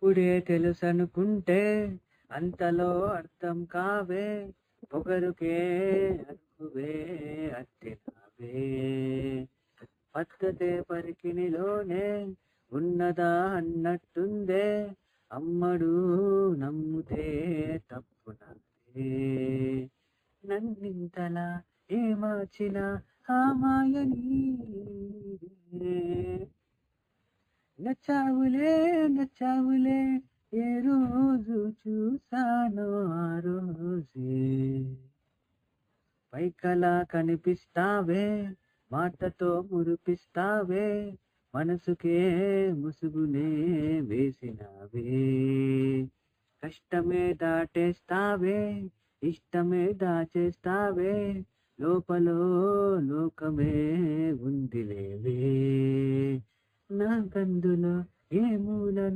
ఇప్పుడే తెలుసనుకుంటే అంతలో అర్థం కావే, పొగరుకే అరుకువే అట్టినావే. పద్ధతే పరికిణిలోనే ఉన్నదా అన్నట్టుందే, అమ్మడు నమ్ముతే తప్పునాదే. నన్నింతలా ఏమార్చిన ఆ మాయ నీదే. నచ్చావులే నచ్చావులే, ఏ రోజు చూసానో ఆ రోజే. పైకలా కనిపిస్తావే, మాటతో మురిపిస్తావే, మనసుకే ముసుగునే వేసినావే. కష్టమే దాటేస్తావే, ఇష్టమే దాచేస్తావే, లోపలో లోకమే ఉందిలేవే. నా గందులో ఏ మూలను